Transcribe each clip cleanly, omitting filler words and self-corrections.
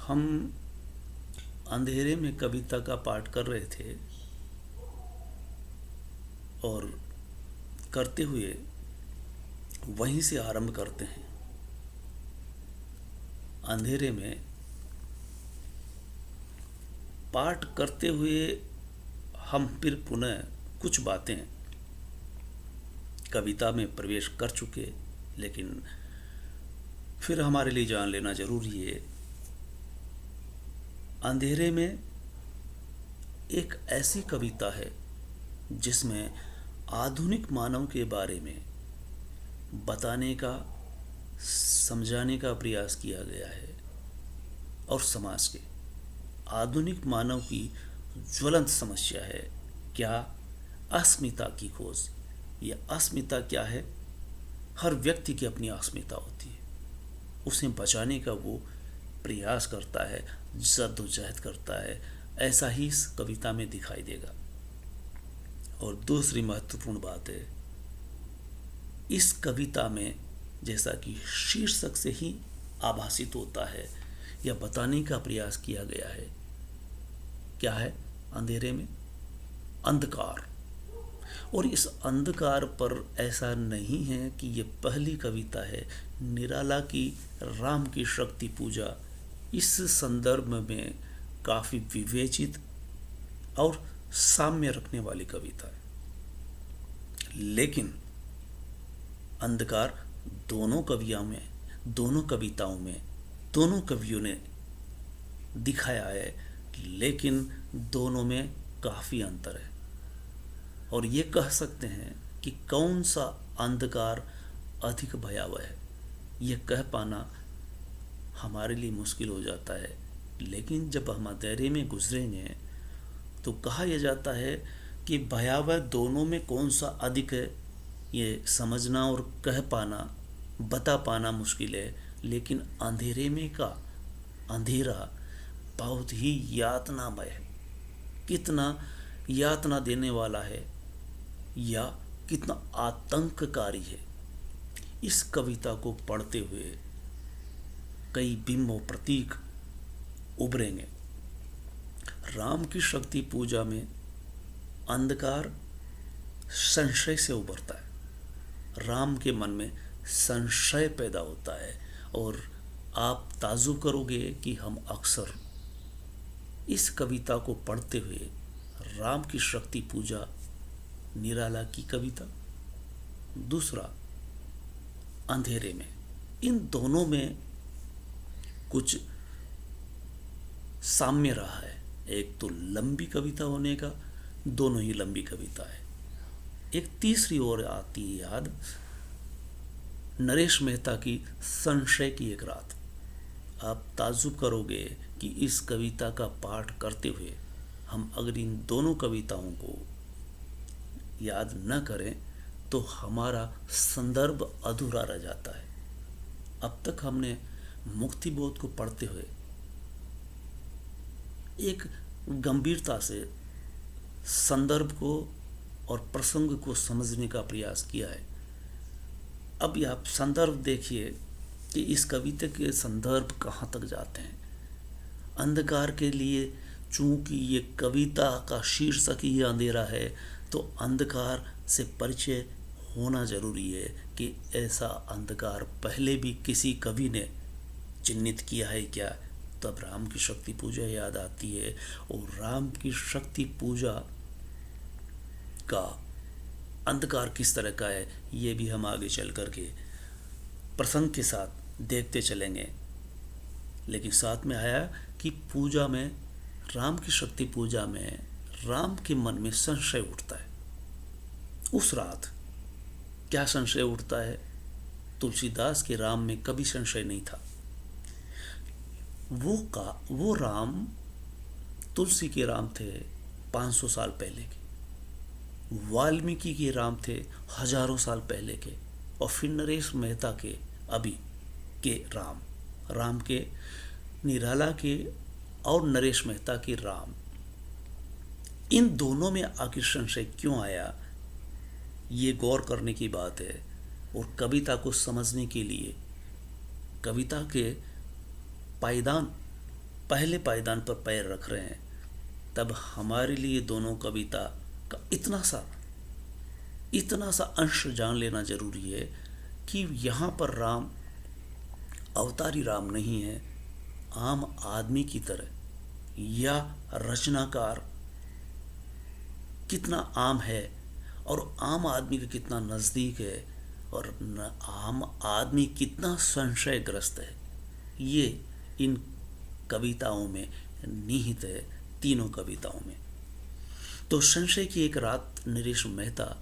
हम अंधेरे में कविता का पाठ कर रहे थे और करते हुए वहीं से आरंभ करते हैं। अंधेरे में पाठ करते हुए हम फिर पुनः कुछ बातें कविता में प्रवेश कर चुके, लेकिन फिर हमारे लिए जान लेना जरूरी है। अंधेरे में एक ऐसी कविता है जिसमें आधुनिक मानव के बारे में बताने का, समझाने का प्रयास किया गया है और समाज के आधुनिक मानव की ज्वलंत समस्या है क्या अस्मिता की खोज। यह अस्मिता क्या है? हर व्यक्ति की अपनी अस्मिता होती है, उसे बचाने का वो प्रयास करता है, जद्दोजहद करता है। ऐसा ही इस कविता में दिखाई देगा। और दूसरी महत्वपूर्ण बात है, इस कविता में जैसा कि शीर्षक से ही आभासित होता है या बताने का प्रयास किया गया है, क्या है? अंधेरे में अंधकार। और इस अंधकार पर ऐसा नहीं है कि ये पहली कविता है। निराला की राम की शक्ति पूजा इस संदर्भ में काफी विवेचित और साम्य रखने वाली कविता है। लेकिन अंधकार दोनों कविताओं में दोनों कवियों ने दिखाया है, लेकिन दोनों में काफी अंतर है। और ये कह सकते हैं कि कौन सा अंधकार अधिक भयावह है, ये कह पाना हमारे लिए मुश्किल हो जाता है। लेकिन जब हम अंधेरे में गुजरेंगे तो कहा यह जाता है कि भयावह दोनों में कौन सा अधिक है, ये समझना और कह पाना, बता पाना मुश्किल है। लेकिन अंधेरे में का अंधेरा बहुत ही यातनामय है। कितना यातना देने वाला है या कितना आतंककारी है। इस कविता को पढ़ते हुए कई बिंब और प्रतीक उभरेंगे। राम की शक्ति पूजा में अंधकार संशय से उभरता है। राम के मन में संशय पैदा होता है और आप ताज्जुब करोगे कि हम अक्सर इस कविता को पढ़ते हुए राम की शक्ति पूजा, निराला की कविता, दूसरा अंधेरे में, इन दोनों में कुछ साम्य रहा है। एक तो लंबी कविता होने का, दोनों ही लंबी कविता है। एक तीसरी ओर आती है याद, नरेश मेहता की संशय की एक रात। आप ताज्जुब करोगे कि इस कविता का पाठ करते हुए हम अगर इन दोनों कविताओं को याद न करें तो हमारा संदर्भ अधूरा रह जाता है। अब तक हमने मुक्तिबोध को पढ़ते हुए एक गंभीरता से संदर्भ को और प्रसंग को समझने का प्रयास किया है। अब आप संदर्भ देखिए कि इस कविता के संदर्भ कहाँ तक जाते हैं। अंधकार के लिए, चूंकि ये कविता का शीर्षक ही अंधेरा है, तो अंधकार से परिचय होना जरूरी है कि ऐसा अंधकार पहले भी किसी कवि ने चिन्हित किया है क्या। तब राम की शक्ति पूजा याद आती है। और राम की शक्ति पूजा का अंधकार किस तरह का है, ये भी हम आगे चल करके प्रसंग के साथ देखते चलेंगे। लेकिन साथ में आया कि पूजा में, राम की शक्ति पूजा में राम के मन में संशय उठता है। उस रात क्या संशय उठता है? तुलसीदास के राम में कभी संशय नहीं था। वो राम तुलसी के राम थे 500 साल पहले के, वाल्मीकि के राम थे हजारों साल पहले के, और फिर नरेश मेहता के अभी के राम के, निराला के और नरेश मेहता के राम, इन दोनों में आखिर संशय क्यों आया, ये गौर करने की बात है। और कविता को समझने के लिए, कविता के पायदान पहले पायदान पर पैर रख रहे हैं, तब हमारे लिए दोनों कविता का इतना सा अंश जान लेना जरूरी है कि यहाँ पर राम अवतारी राम नहीं है, आम आदमी की तरह। या रचनाकार कितना आम है और आम आदमी के कितना नज़दीक है, और आम आदमी कितना संशयग्रस्त है, ये इन कविताओं में निहित है, तीनों कविताओं में। तो संशय की एक रात नरेश मेहता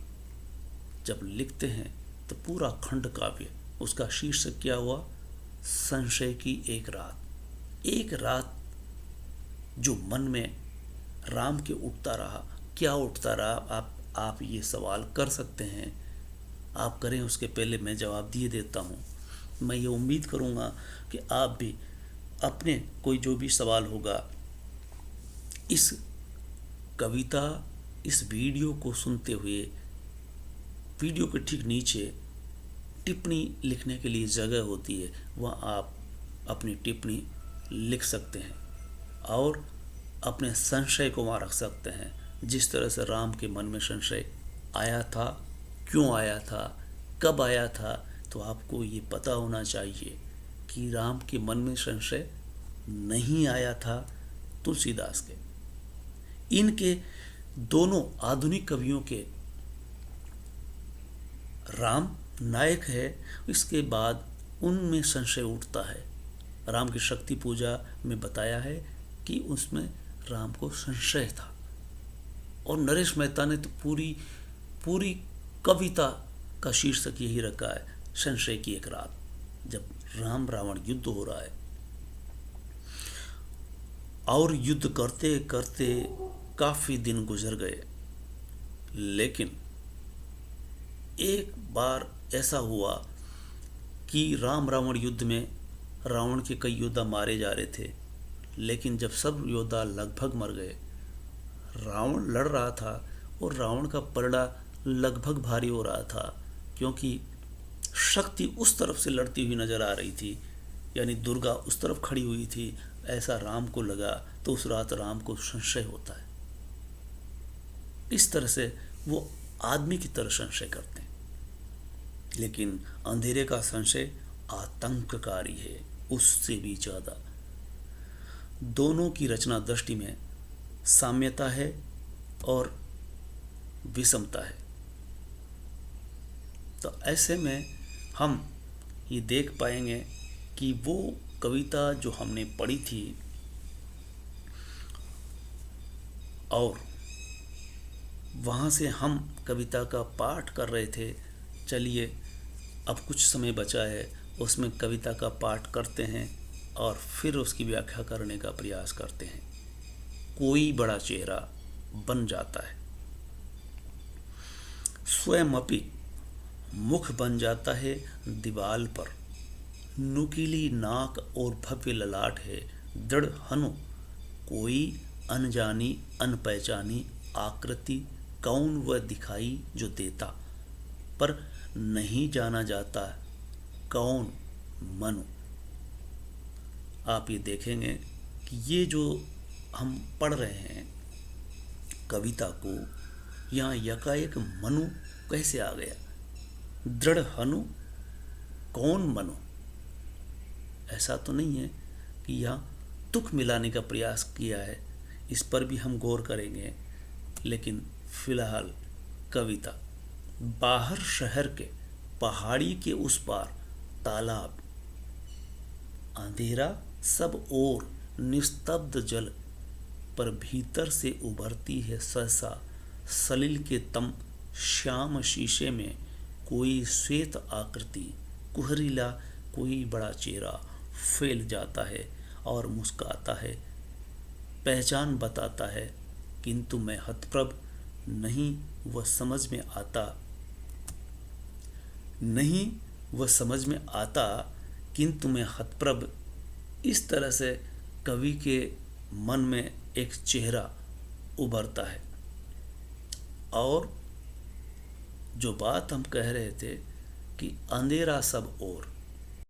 जब लिखते हैं तो पूरा खंड काव्य, उसका शीर्षक क्या हुआ? संशय की एक रात। एक रात जो मन में राम के उठता रहा। क्या उठता रहा? आप ये सवाल कर सकते हैं। आप करें उसके पहले मैं जवाब दिए देता हूँ। मैं ये उम्मीद करूँगा कि आप भी अपने कोई जो भी सवाल होगा, इस कविता, इस वीडियो को सुनते हुए, वीडियो के ठीक नीचे टिप्पणी लिखने के लिए जगह होती है, वहाँ आप अपनी टिप्पणी लिख सकते हैं और अपने संशय को वहाँ रख सकते हैं। जिस तरह से राम के मन में संशय आया था, क्यों आया था, कब आया था, तो आपको ये पता होना चाहिए कि राम के मन में संशय नहीं आया था तुलसीदास के। इनके दोनों आधुनिक कवियों के राम नायक है, इसके बाद उनमें संशय उठता है। राम की शक्ति पूजा में बताया है कि उसमें राम को संशय था, और नरेश मेहता ने तो पूरी कविता का शीर्षक यही रखा है, संशय की एक रात, जब राम रावण युद्ध हो रहा है। और युद्ध करते करते काफी दिन गुजर गए, लेकिन एक बार ऐसा हुआ कि राम रावण युद्ध में रावण के कई योद्धा मारे जा रहे थे, लेकिन जब सब योद्धा लगभग मर गए, रावण लड़ रहा था और रावण का पलड़ा लगभग भारी हो रहा था, क्योंकि शक्ति उस तरफ से लड़ती हुई नजर आ रही थी, यानी दुर्गा उस तरफ खड़ी हुई थी। ऐसा राम को लगा, तो उस रात राम को संशय होता है। इस तरह से वो आदमी की तरह संशय करते हैं, लेकिन अंधेरे का संशय आतंककारी है, उससे भी ज्यादा। दोनों की रचना दृष्टि में साम्यता है और विषमता है। तो ऐसे में हम ये देख पाएंगे कि वो कविता जो हमने पढ़ी थी और वहाँ से हम कविता का पाठ कर रहे थे, चलिए अब कुछ समय बचा है, उसमें कविता का पाठ करते हैं और फिर उसकी व्याख्या करने का प्रयास करते हैं। कोई बड़ा चेहरा बन जाता है, स्वयं अपी मुख बन जाता है दीवाल पर, नुकीली नाक और भव्य ललाट है दृढ़ हनु, कोई अनजानी अनपहचानी आकृति कौन वह दिखाई जो देता, पर नहीं जाना जाता कौन मनु। आप ये देखेंगे कि ये जो हम पढ़ रहे हैं कविता को, यहाँ यकाएक मनु कैसे आ गया? दृढ़ हनु कौन मनु? ऐसा तो नहीं है कि यहाँ तुक मिलाने का प्रयास किया है, इस पर भी हम गौर करेंगे। लेकिन फिलहाल कविता, बाहर शहर के पहाड़ी के उस पार तालाब, अंधेरा सब ओर निस्तब्ध जल, पर भीतर से उभरती है सहसा सलिल के तम श्याम शीशे में, कोई श्वेत आकृति कुहरीला कोई बड़ा चेहरा फैल जाता है और मुस्काता है, पहचान बताता है, किंतु मैं हतप्रभ नहीं वह समझ में आता, नहीं वह समझ में आता, किंतु मैं हतप्रभ। इस तरह से कवि के मन में एक चेहरा उभरता है। और जो बात हम कह रहे थे कि अंधेरा सब ओर,